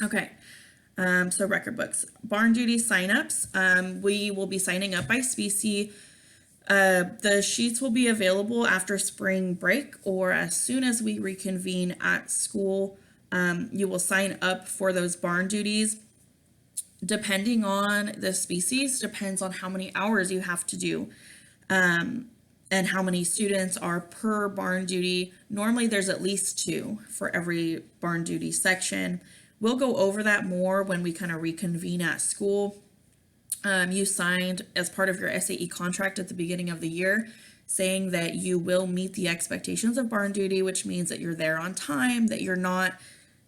Okay. So record books, barn duty signups. We will be signing up by species. The sheets will be available after spring break or as soon as we reconvene at school. You will sign up for those barn duties. Depending on the species, depends on how many hours you have to do, and how many students are per barn duty. Normally, there's at least two for every barn duty section. We'll go over that more when we kind of reconvene at school. You signed as part of your SAE contract at the beginning of the year saying that you will meet the expectations of barn duty, which means that you're there on time, that you're not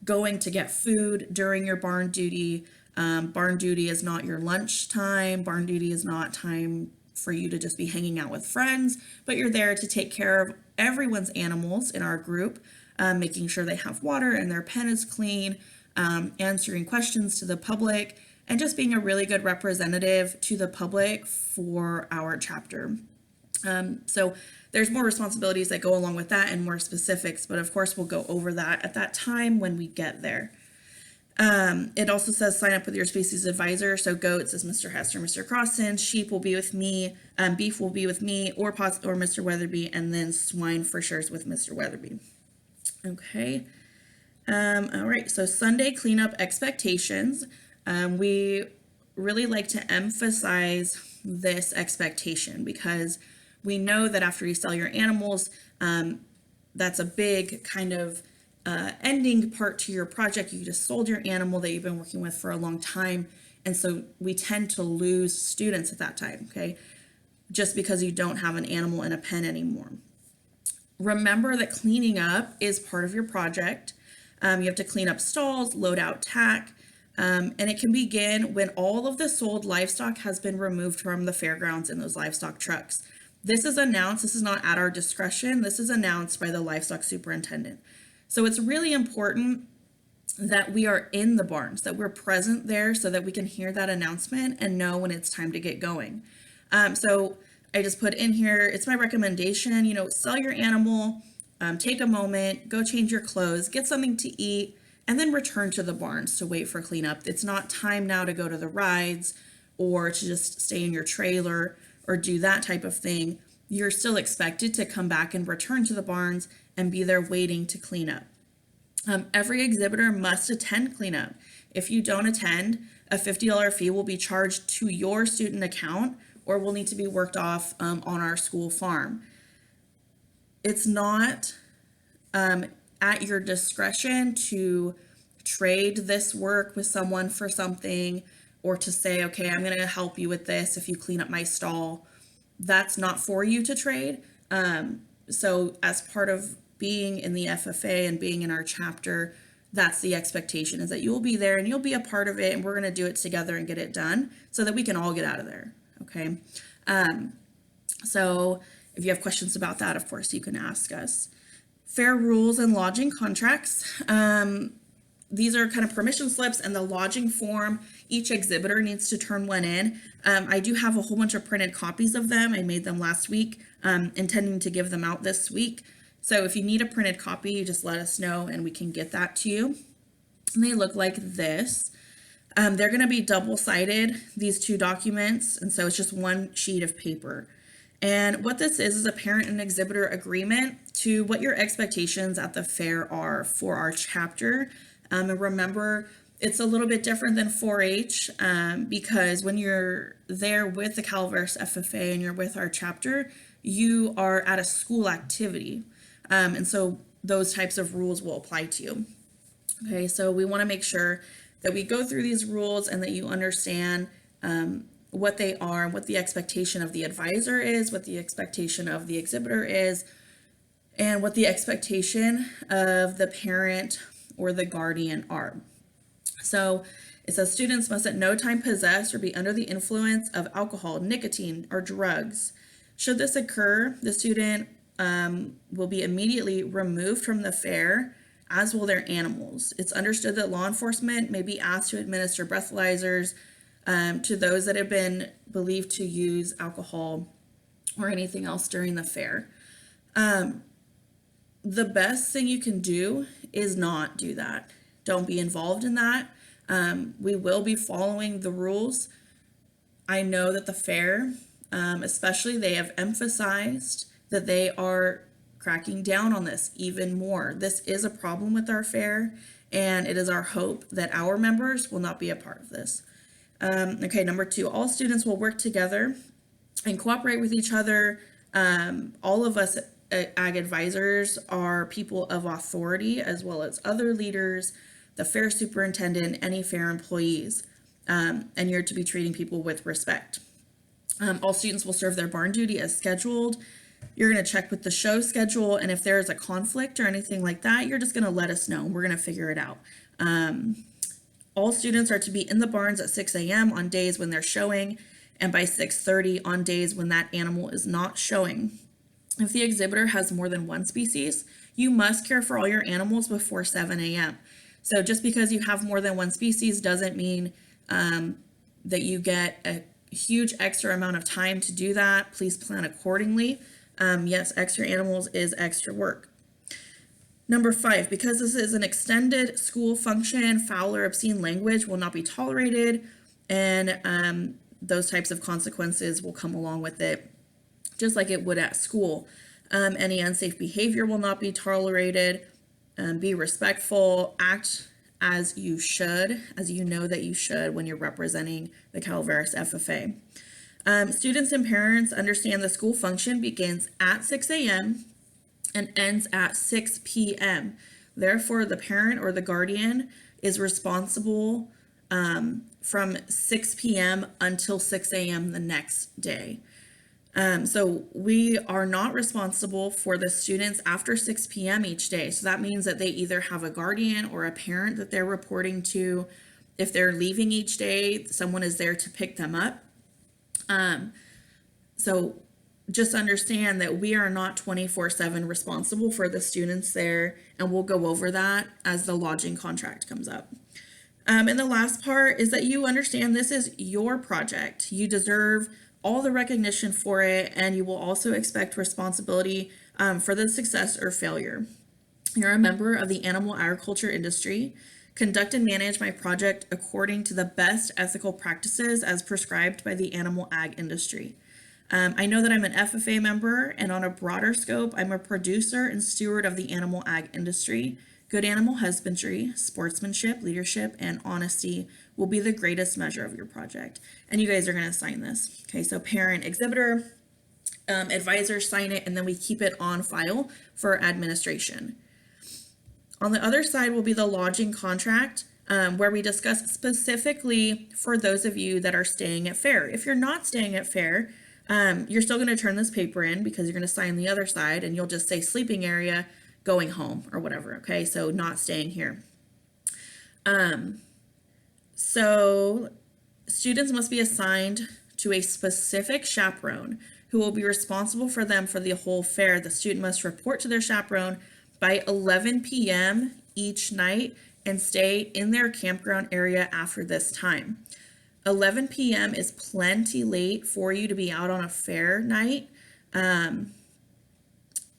going to get food during your barn duty. Barn duty is not your lunch time. Barn duty is not time for you to just be hanging out with friends, but you're there to take care of everyone's animals in our group, making sure they have water and their pen is clean, answering questions to the public, and just being a really good representative to the public for our chapter. So there's more responsibilities that go along with that and more specifics, but of course we'll go over that at that time when we get there. It also says sign up with your species advisor. So goats is Mr. Hester, Mr. Crossan, sheep will be with me, beef will be with me, or Mr. Weatherby, and then swine for sure is with Mr. Weatherby. Okay. All right, so Sunday cleanup expectations. We really like to emphasize this expectation because we know that after you sell your animals, that's a big kind of ending part to your project. You just sold your animal that you've been working with for a long time. And so we tend to lose students at that time, okay? Just because you don't have an animal in a pen anymore. Remember that cleaning up is part of your project. You have to clean up stalls, load out tack, and it can begin when all of the sold livestock has been removed from the fairgrounds in those livestock trucks. This is announced, this is not at our discretion, this is announced by the livestock superintendent. So it's really important that we are in the barns, that we're present there so that we can hear that announcement and know when it's time to get going. So I just put in here, it's my recommendation, sell your animal, take a moment, go change your clothes, get something to eat, and then return to the barns to wait for cleanup. It's not time now to go to the rides or to just stay in your trailer or do that type of thing. You're still expected to come back and return to the barns and be there waiting to clean up. Every exhibitor must attend cleanup. If you don't attend, a $50 fee will be charged to your student account or will need to be worked off on our school farm. It's not at your discretion to trade this work with someone for something or to say, okay, I'm going to help you with this if you clean up my stall. That's not for you to trade. So as part of being in the FFA and being in our chapter, that's the expectation, is that you'll be there and you'll be a part of it and we're going to do it together and get it done so that we can all get out of there. Okay. So if you have questions about that, of course, you can ask us. Fair rules and lodging contracts. These are kind of permission slips and the lodging form. Each exhibitor needs to turn one in. I do have a whole bunch of printed copies of them. I made them last week, intending to give them out this week. So if you need a printed copy, you just let us know and we can get that to you. And they look like this. They're going to be double-sided, these two documents, and so it's just one sheet of paper. And what this is a parent and exhibitor agreement to what your expectations at the fair are for our chapter. And remember, it's a little bit different than 4-H because when you're there with the Calaveras FFA and you're with our chapter, you are at a school activity. And so those types of rules will apply to you. Okay, so we want to make sure that we go through these rules and that you understand what they are, what the expectation of the advisor is, what the expectation of the exhibitor is, and what the expectation of the parent or the guardian are. So it says students must at no time possess or be under the influence of alcohol, nicotine, or drugs. Should this occur, the student will be immediately removed from the fair, as will their animals. It's understood that law enforcement may be asked to administer breathalyzers to those that have been believed to use alcohol or anything else during the fair. The best thing you can do is not do that. don't be involved in that. We will be following the rules. I know that the fair, especially, they have emphasized that they are cracking down on this even more. This is a problem with our fair, and it is our hope that our members will not be a part of this. Okay, number 2, all students will work together and cooperate with each other. All of us ag advisors are people of authority, as well as other leaders, the fair superintendent, any fair employees, and you're to be treating people with respect. All students will serve their barn duty as scheduled. You're going to check with the show schedule, and if there's a conflict or anything like that, you're just going to let us know. We're going to figure it out. All students are to be in the barns at 6 a.m. on days when they're showing, and by 6:30 on days when that animal is not showing. If the exhibitor has more than one species, you must care for all your animals before 7 a.m. So just because you have more than one species doesn't mean that you get a huge extra amount of time to do that. Please plan accordingly. Yes, extra animals is extra work. Number 5, because this is an extended school function, foul or obscene language will not be tolerated, and those types of consequences will come along with it, just like it would at school. Any unsafe behavior will not be tolerated. Be respectful, act as you should, as you know that you should when you're representing the Calaveras FFA. Students and parents understand the school function begins at 6 a.m. and ends at 6 p.m. Therefore, the parent or the guardian is responsible from 6 p.m. until 6 a.m. the next day. So we are not responsible for the students after 6 p.m. each day. So that means that they either have a guardian or a parent that they're reporting to. If they're leaving each day, someone is there to pick them up. So just understand that we are not 24/7 responsible for the students there, and we'll go over that as the lodging contract comes up. And the last part is that you understand this is your project. You deserve all the recognition for it, and you will also expect responsibility for the success or failure. You're a member of the animal agriculture industry. Conduct and manage my project according to the best ethical practices as prescribed by the animal ag industry. I know that I'm an FFA member, and on a broader scope, I'm a producer and steward of the animal ag industry. Good animal husbandry, sportsmanship, leadership, and honesty will be the greatest measure of your project. And you guys are going to sign this. Okay, so parent, exhibitor, advisors sign it, and then we keep it on file for administration. On the other side will be the lodging contract, where we discuss specifically for those of you that are staying at fair. If you're not staying at fair, you're still going to turn this paper in because you're going to sign the other side, and you'll just say sleeping area, going home, or whatever. Okay, so not staying here. So students must be assigned to a specific chaperone who will be responsible for them for the whole fair. The student must report to their chaperone by 11 p.m. each night and stay in their campground area after this time. 11 p.m. is plenty late for you to be out on a fair night.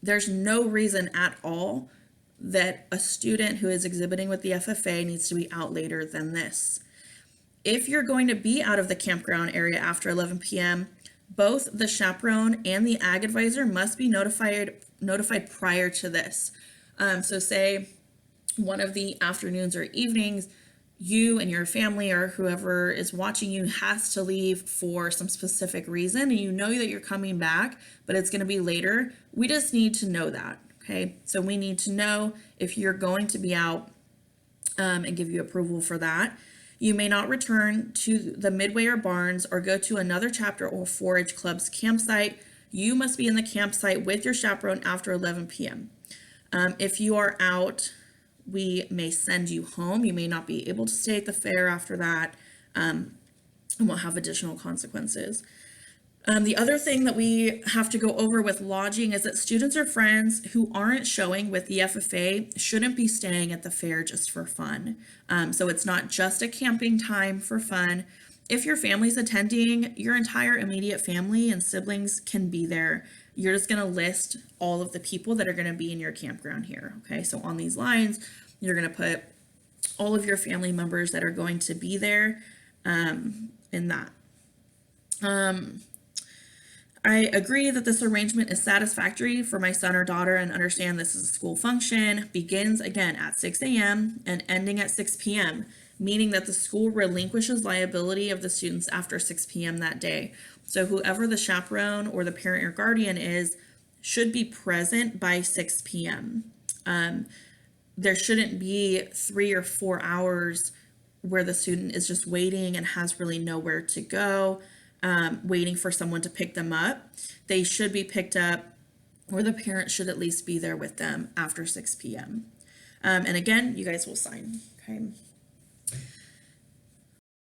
There's no reason at all that a student who is exhibiting with the FFA needs to be out later than this. If you're going to be out of the campground area after 11 p.m., both the chaperone and the ag advisor must be notified prior to this. So say one of the afternoons or evenings, you and your family or whoever is watching you has to leave for some specific reason, and you know that you're coming back, but it's going to be later. We just need to know that. Okay, so we need to know if you're going to be out and give you approval for that. You may not return to the midway or barns or go to another chapter or 4-H club's campsite. You must be in the campsite with your chaperone after 11 p.m. If you are out, we may send you home. You may not be able to stay at the fair after that, and we'll have additional consequences. The other thing that we have to go over with lodging is that students or friends who aren't showing with the FFA shouldn't be staying at the fair just for fun. So it's not just a camping time for fun. If your family's attending, your entire immediate family and siblings can be there. You're just going to list all of the people that are going to be in your campground here. Okay, so on these lines, you're going to put all of your family members that are going to be there in that. I agree that this arrangement is satisfactory for my son or daughter and understand this is a school function, begins again at 6 a.m. and ending at 6 p.m., meaning that the school relinquishes liability of the students after 6 p.m. that day. So whoever the chaperone or the parent or guardian is should be present by 6 p.m. There shouldn't be 3 or 4 hours where the student is just waiting and has really nowhere to go, waiting for someone to pick them up. They should be picked up, or the parent should at least be there with them after 6 p.m. And again, you guys will sign. Okay.